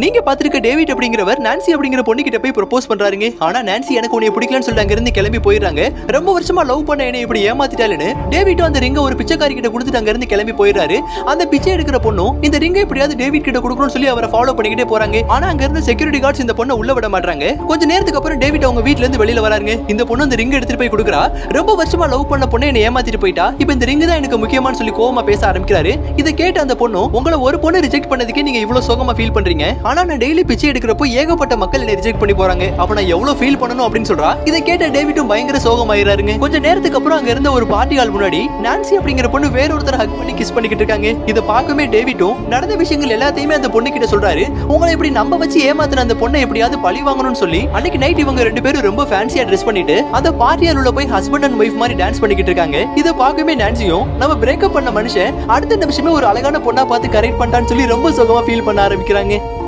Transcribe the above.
நீங்க பாத்திருக்க டேவிட் அப்படிங்கிறவர் நான்சி அப்படிங்கிற பொண்ணு கிட்ட போய் ப்ரொபோஸ் பண்றாருங்க. ஆனா நான்சி எனக்கு உன்னை பிடிக்கலன்னு சொல்லிட்டு அங்க இருந்து கிளம்பி போயிடுறாங்க. ரொம்ப வருஷமா லவ் பண்ண என்ன இப்படி ஏமாத்திட்டாலுன்னு டேவிட் அந்த ரிங்க ஒரு பிச்சைக்காரி கிட்ட கொடுத்துட்டு அங்க இருந்து கிளம்பி போயிடுறாரு. அந்த பிச்சை எடுக்கிற பொண்ணும் இந்த ரிங்கை எப்படியாவது டேவிட் கிட்ட கொடுக்கணும்னு சொல்லி அவரை ஃபாலோ பண்ணிக்கிட்டே போறாங்க. ஆனா அங்க இருந்து செக்யூரிட்டி கார்ட்ஸ் இந்த பொண்ணை உள்ள விட மாட்டாங்க. கொஞ்ச நேரத்துக்கு அப்புறம் டேவிட் அவங்க வீட்ல இருந்து வெளியில வராங்க. இந்த பொண்ணு அந்த ரிங் எடுத்துட்டு போய் கொடுக்குறா. ரொம்ப வருஷமா லவ் பண்ண பொண்ணை என்ன ஏமாத்திட்டு போயிட்டா, இப்போ இந்த ரிங் தான் எனக்கு முக்கியமானு சொல்லி கோவமா பேச ஆரம்பிக்கிறாரு. இதை கேட்ட அந்த பொண்ணு, உங்களை ஒரு பொண்ணு ரிஜெக்ட் பண்ணதுக்கே நீங்க இவ்வளவு சோகமா ஃபீல் பண்றீங்க, ஆனா நான் டெய்லி பிச்சை எடுக்கிறப்போ ஏகப்பட்ட மக்கள் என்ன ரிஜெக்ட் பண்ணி போறாங்க, அப்ப நான் எவ்வளவு ஃபீல் பண்ணணும் அப்படின்னு சொல்றா. இதை கேட்ட டேவிட்டும் பயங்கர சோகமாயிராருங்க. கொஞ்ச நேரத்துக்கு அப்புறம் அங்க இருந்த ஒரு பார்ட்டி ஹால் முன்னாடி நான்சி அப்படிங்கிற பொண்ணு வேற ஒருத்தர் ஹக் பண்ணி கிஸ் பண்ணிக்கிட்டு இருக்காங்க. இதை பார்க்கவே டேவிட்டும் நடந்த விஷயங்கள் எல்லாத்தையுமே அந்த பொண்ணு கிட்ட சொல்றாரு. உங்களை இப்படி நம்ப வச்சு ஏமாத்துற அந்த பொண்ணை எப்படியாவது பழி வாங்கணும்னு சொல்லி அன்னைக்கு நைட் இவங்க ரெண்டு பேரும் ரொம்ப ஃபேன்சியா ட்ரெஸ் பண்ணிட்டு அந்த பார்ட்டியால் உள்ள போய் ஹஸ்பண்ட் அண்ட் வைஃப் மாதிரி டான்ஸ் பண்ணிக்கிட்டு இருக்காங்க. இதை பார்க்கவே நான்சியும் நம்ம பிரேக்கப் பண்ண மனுஷன் அடுத்த நிமிஷமே ஒரு அழகான பொண்ணா பார்த்து கரெக்ட் பண்ணிட்டான்னு சொல்லி ரொம்ப சுகமா ஃபீல் பண்ண ஆரம்பிக்கிறாங்க.